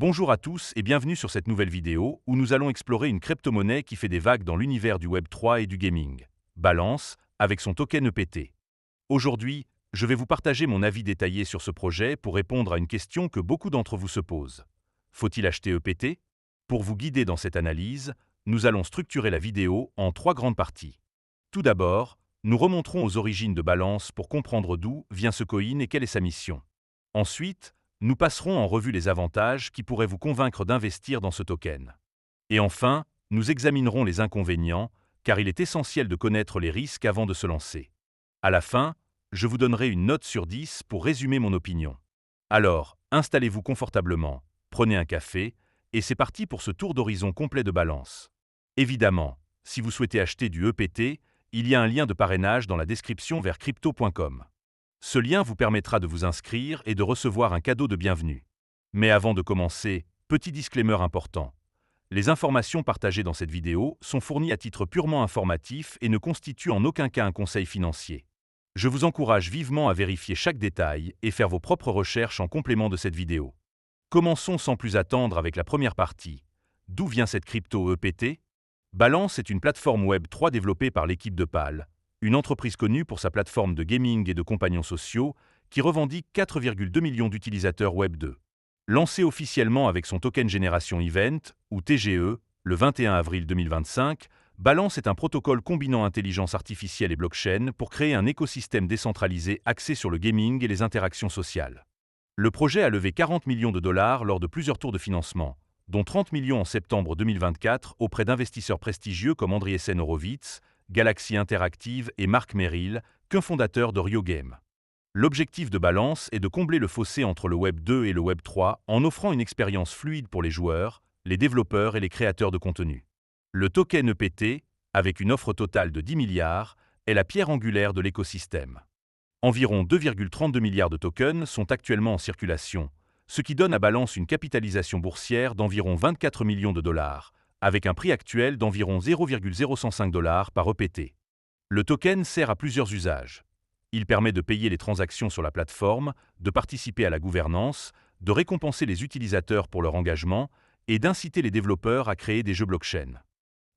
Bonjour à tous et bienvenue sur cette nouvelle vidéo où nous allons explorer une crypto-monnaie qui fait des vagues dans l'univers du Web3 et du gaming, Balance, avec son token EPT. Aujourd'hui, je vais vous partager mon avis détaillé sur ce projet pour répondre à une question que beaucoup d'entre vous se posent. Faut-il acheter EPT? Pour vous guider dans cette analyse, nous allons structurer la vidéo en 3 grandes parties. Tout d'abord, nous remonterons aux origines de Balance pour comprendre d'où vient ce coin et quelle est sa mission. Ensuite, nous passerons en revue les avantages qui pourraient vous convaincre d'investir dans ce token. Et enfin, nous examinerons les inconvénients, car il est essentiel de connaître les risques avant de se lancer. À la fin, je vous donnerai une note sur 10 pour résumer mon opinion. Alors, installez-vous confortablement, prenez un café, et c'est parti pour ce tour d'horizon complet de Balance. Évidemment, si vous souhaitez acheter du EPT, il y a un lien de parrainage dans la description vers crypto.com. Ce lien vous permettra de vous inscrire et de recevoir un cadeau de bienvenue. Mais avant de commencer, petit disclaimer important. Les informations partagées dans cette vidéo sont fournies à titre purement informatif et ne constituent en aucun cas un conseil financier. Je vous encourage vivement à vérifier chaque détail et faire vos propres recherches en complément de cette vidéo. Commençons sans plus attendre avec la première partie. D'où vient cette crypto EPT? Balance est une plateforme Web3 développée par l'équipe de PAL, une entreprise connue pour sa plateforme de gaming et de compagnons sociaux qui revendique 4,2 millions d'utilisateurs Web2. Lancée officiellement avec son token Génération Event, ou TGE, le 21 avril 2025, Balance est un protocole combinant intelligence artificielle et blockchain pour créer un écosystème décentralisé axé sur le gaming et les interactions sociales. Le projet a levé 40 millions de dollars lors de plusieurs tours de financement, dont 30 millions en septembre 2024 auprès d'investisseurs prestigieux comme Andreessen Horowitz, Galaxy Interactive et Mark Merrill, cofondateur de Rio Game. L'objectif de Balance est de combler le fossé entre le Web 2 et le Web 3 en offrant une expérience fluide pour les joueurs, les développeurs et les créateurs de contenu. Le token EPT, avec une offre totale de 10 milliards, est la pierre angulaire de l'écosystème. Environ 2,32 milliards de tokens sont actuellement en circulation, ce qui donne à Balance une capitalisation boursière d'environ 24 millions de dollars, avec un prix actuel d'environ 0,005 $ par EPT. Le token sert à plusieurs usages. Il permet de payer les transactions sur la plateforme, de participer à la gouvernance, de récompenser les utilisateurs pour leur engagement et d'inciter les développeurs à créer des jeux blockchain.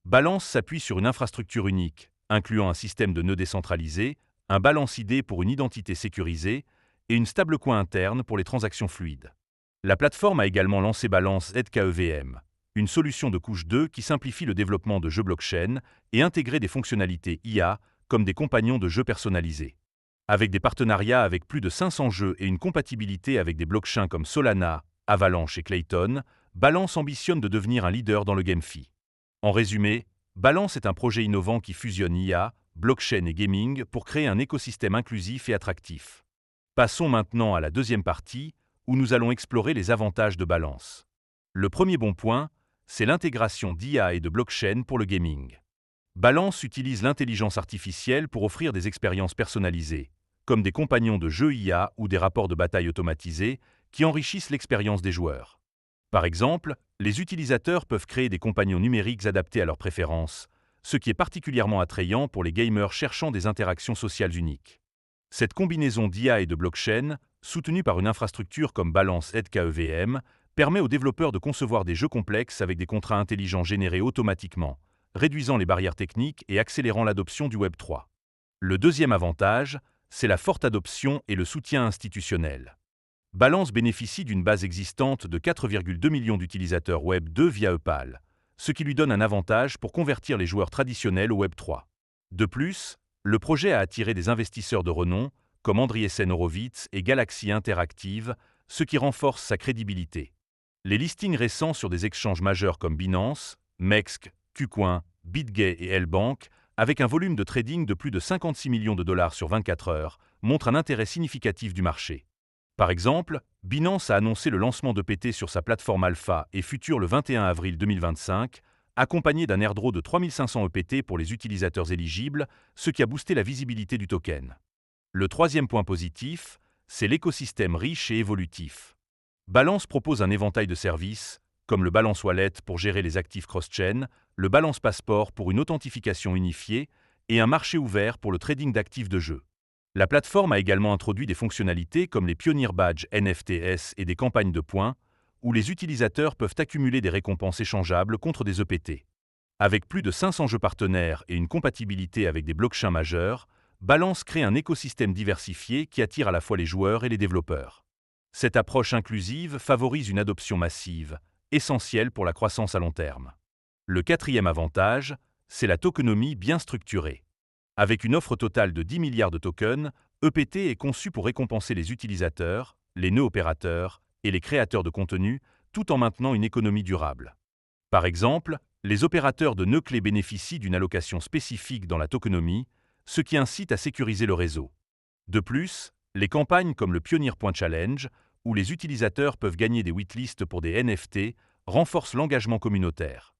Balance s'appuie sur une infrastructure unique, incluant un système de nœuds décentralisés, un balance ID pour une identité sécurisée et une stablecoin interne pour les transactions fluides. La plateforme a également lancé Balance ZKEVM, une solution de couche 2 qui simplifie le développement de jeux blockchain et intégrer des fonctionnalités IA comme des compagnons de jeux personnalisés. Avec des partenariats avec plus de 500 jeux et une compatibilité avec des blockchains comme Solana, Avalanche et Clayton, Balance ambitionne de devenir un leader dans le GameFi. En résumé, Balance est un projet innovant qui fusionne IA, blockchain et gaming pour créer un écosystème inclusif et attractif. Passons maintenant à la deuxième partie, où nous allons explorer les avantages de Balance. Le premier bon point, c'est l'intégration d'IA et de blockchain pour le gaming. Balance utilise l'intelligence artificielle pour offrir des expériences personnalisées, comme des compagnons de jeu IA ou des rapports de bataille automatisés qui enrichissent l'expérience des joueurs. Par exemple, les utilisateurs peuvent créer des compagnons numériques adaptés à leurs préférences, ce qui est particulièrement attrayant pour les gamers cherchant des interactions sociales uniques. Cette combinaison d'IA et de blockchain, soutenue par une infrastructure comme Balance ZKEVM, permet aux développeurs de concevoir des jeux complexes avec des contrats intelligents générés automatiquement, réduisant les barrières techniques et accélérant l'adoption du Web 3. Le deuxième avantage, c'est la forte adoption et le soutien institutionnel. Balance bénéficie d'une base existante de 4,2 millions d'utilisateurs Web 2 via EPAL, ce qui lui donne un avantage pour convertir les joueurs traditionnels au Web 3. De plus, le projet a attiré des investisseurs de renom, comme Andreessen Horowitz et Galaxy Interactive, ce qui renforce sa crédibilité. Les listings récents sur des exchanges majeurs comme Binance, MEXC, KuCoin, BitGay et L-Bank, avec un volume de trading de plus de 56 millions de dollars sur 24 heures, montrent un intérêt significatif du marché. Par exemple, Binance a annoncé le lancement d'EPT sur sa plateforme Alpha et Future le 21 avril 2025, accompagné d'un airdrop de 3500 EPT pour les utilisateurs éligibles, ce qui a boosté la visibilité du token. Le troisième point positif, c'est l'écosystème riche et évolutif. Balance propose un éventail de services, comme le Balance Wallet pour gérer les actifs cross-chain, le Balance Passport pour une authentification unifiée et un marché ouvert pour le trading d'actifs de jeu. La plateforme a également introduit des fonctionnalités comme les Pioneer Badge NFTs et des campagnes de points, où les utilisateurs peuvent accumuler des récompenses échangeables contre des EPT. Avec plus de 500 jeux partenaires et une compatibilité avec des blockchains majeurs, Balance crée un écosystème diversifié qui attire à la fois les joueurs et les développeurs. Cette approche inclusive favorise une adoption massive, essentielle pour la croissance à long terme. Le quatrième avantage, c'est la tokenomie bien structurée. Avec une offre totale de 10 milliards de tokens, EPT est conçu pour récompenser les utilisateurs, les nœuds opérateurs et les créateurs de contenu, tout en maintenant une économie durable. Par exemple, les opérateurs de nœuds clés bénéficient d'une allocation spécifique dans la tokenomie, ce qui incite à sécuriser le réseau. De plus, les campagnes comme le Pioneer Point Challenge, où les utilisateurs peuvent gagner des witlists pour des NFT, renforcent l'engagement communautaire.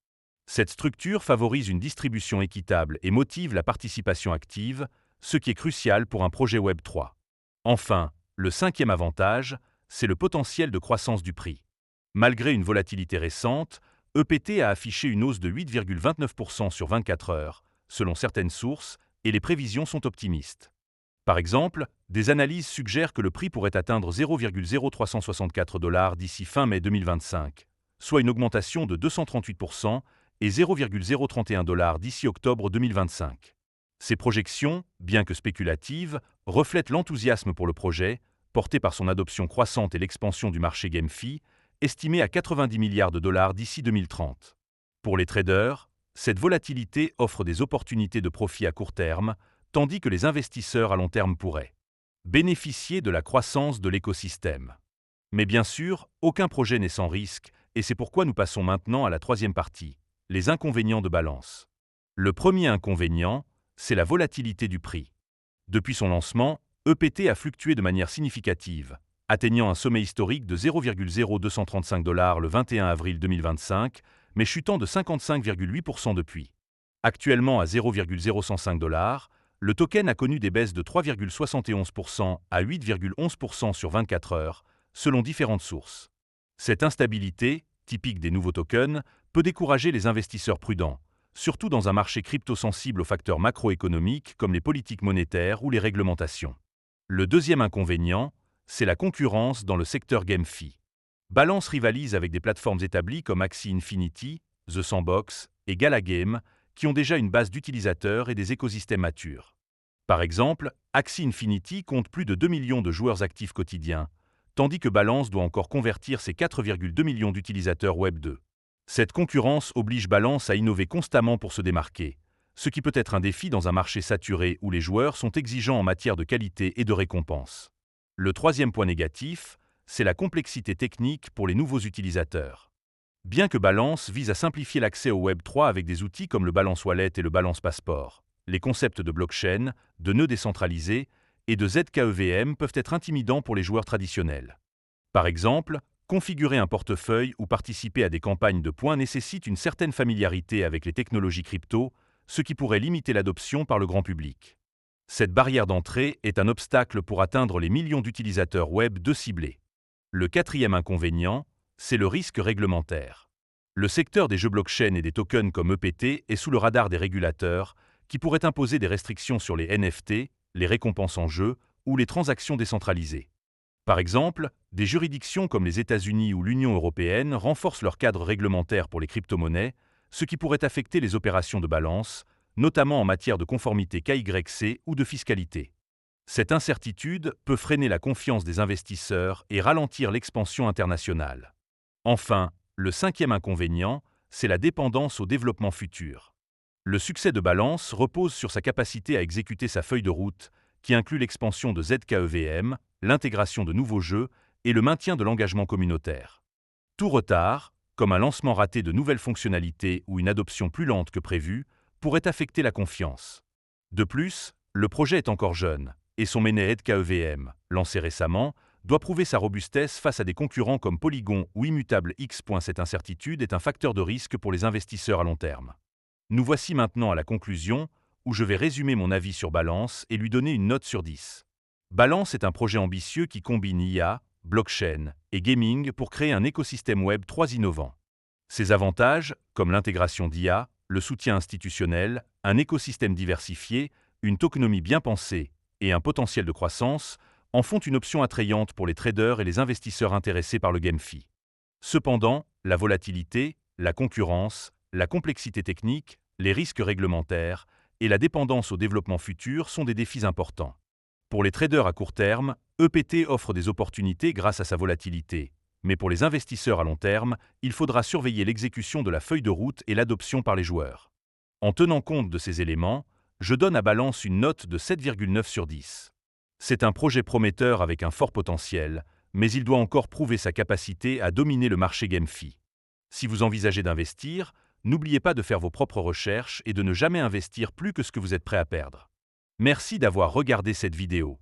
Cette structure favorise une distribution équitable et motive la participation active, ce qui est crucial pour un projet Web3. Enfin, le cinquième avantage, c'est le potentiel de croissance du prix. Malgré une volatilité récente, EPT a affiché une hausse de 8,29% sur 24 heures, selon certaines sources, et les prévisions sont optimistes. Par exemple, des analyses suggèrent que le prix pourrait atteindre 0,0364 $ d'ici fin mai 2025, soit une augmentation de 238%, et 0,031 $ d'ici octobre 2025. Ces projections, bien que spéculatives, reflètent l'enthousiasme pour le projet, porté par son adoption croissante et l'expansion du marché GameFi, estimé à 90 milliards de dollars d'ici 2030. Pour les traders, cette volatilité offre des opportunités de profit à court terme, tandis que les investisseurs à long terme pourraient bénéficier de la croissance de l'écosystème. Mais bien sûr, aucun projet n'est sans risque, et c'est pourquoi nous passons maintenant à la troisième partie, les inconvénients de Balance. Le premier inconvénient, c'est la volatilité du prix. Depuis son lancement, EPT a fluctué de manière significative, atteignant un sommet historique de 0,0235 $ le 21 avril 2025, mais chutant de 55,8% depuis. Actuellement à 0,0105 $, le token a connu des baisses de 3,71% à 8,11% sur 24 heures, selon différentes sources. Cette instabilité, typique des nouveaux tokens, peut décourager les investisseurs prudents, surtout dans un marché crypto sensible aux facteurs macroéconomiques comme les politiques monétaires ou les réglementations. Le deuxième inconvénient, c'est la concurrence dans le secteur GameFi. Balance rivalise avec des plateformes établies comme Axie Infinity, The Sandbox et Gala Game, qui ont déjà une base d'utilisateurs et des écosystèmes matures. Par exemple, Axie Infinity compte plus de 2 millions de joueurs actifs quotidiens, tandis que Balance doit encore convertir ses 4,2 millions d'utilisateurs Web 2. Cette concurrence oblige Balance à innover constamment pour se démarquer, ce qui peut être un défi dans un marché saturé où les joueurs sont exigeants en matière de qualité et de récompense. Le troisième point négatif, c'est la complexité technique pour les nouveaux utilisateurs. Bien que Balance vise à simplifier l'accès au Web3 avec des outils comme le Balance Wallet et le Balance Passport, les concepts de blockchain, de nœuds décentralisés et de ZKEVM peuvent être intimidants pour les joueurs traditionnels. Par exemple, configurer un portefeuille ou participer à des campagnes de points nécessite une certaine familiarité avec les technologies crypto, ce qui pourrait limiter l'adoption par le grand public. Cette barrière d'entrée est un obstacle pour atteindre les millions d'utilisateurs Web 2 ciblés. Le quatrième inconvénient, c'est le risque réglementaire. Le secteur des jeux blockchain et des tokens comme EPT est sous le radar des régulateurs qui pourraient imposer des restrictions sur les NFT, les récompenses en jeu ou les transactions décentralisées. Par exemple, des juridictions comme les États-Unis ou l'Union européenne renforcent leur cadre réglementaire pour les crypto-monnaies, ce qui pourrait affecter les opérations de Balance, notamment en matière de conformité KYC ou de fiscalité. Cette incertitude peut freiner la confiance des investisseurs et ralentir l'expansion internationale. Enfin, le cinquième inconvénient, c'est la dépendance au développement futur. Le succès de Balance repose sur sa capacité à exécuter sa feuille de route, qui inclut l'expansion de ZKEVM, l'intégration de nouveaux jeux et le maintien de l'engagement communautaire. Tout retard, comme un lancement raté de nouvelles fonctionnalités ou une adoption plus lente que prévu, pourrait affecter la confiance. De plus, le projet est encore jeune, et son mainnet ZKEVM, lancé récemment, doit prouver sa robustesse face à des concurrents comme Polygon ou Immutable X. Cette incertitude est un facteur de risque pour les investisseurs à long terme. Nous voici maintenant à la conclusion, où je vais résumer mon avis sur Balance et lui donner une note sur 10. Balance est un projet ambitieux qui combine IA, blockchain et gaming pour créer un écosystème Web 3 innovant. Ses avantages, comme l'intégration d'IA, le soutien institutionnel, un écosystème diversifié, une tokenomie bien pensée et un potentiel de croissance, en font une option attrayante pour les traders et les investisseurs intéressés par le GameFi. Cependant, la volatilité, la concurrence, la complexité technique, les risques réglementaires et la dépendance au développement futur sont des défis importants. Pour les traders à court terme, EPT offre des opportunités grâce à sa volatilité. Mais pour les investisseurs à long terme, il faudra surveiller l'exécution de la feuille de route et l'adoption par les joueurs. En tenant compte de ces éléments, je donne à Balance une note de 7,9 sur 10. C'est un projet prometteur avec un fort potentiel, mais il doit encore prouver sa capacité à dominer le marché GameFi. Si vous envisagez d'investir, n'oubliez pas de faire vos propres recherches et de ne jamais investir plus que ce que vous êtes prêt à perdre. Merci d'avoir regardé cette vidéo.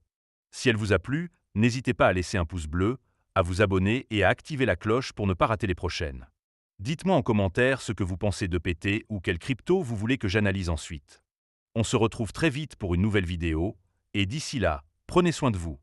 Si elle vous a plu, n'hésitez pas à laisser un pouce bleu, à vous abonner et à activer la cloche pour ne pas rater les prochaines. Dites-moi en commentaire ce que vous pensez d'EPT ou quelle crypto vous voulez que j'analyse ensuite. On se retrouve très vite pour une nouvelle vidéo, et d'ici là, prenez soin de vous.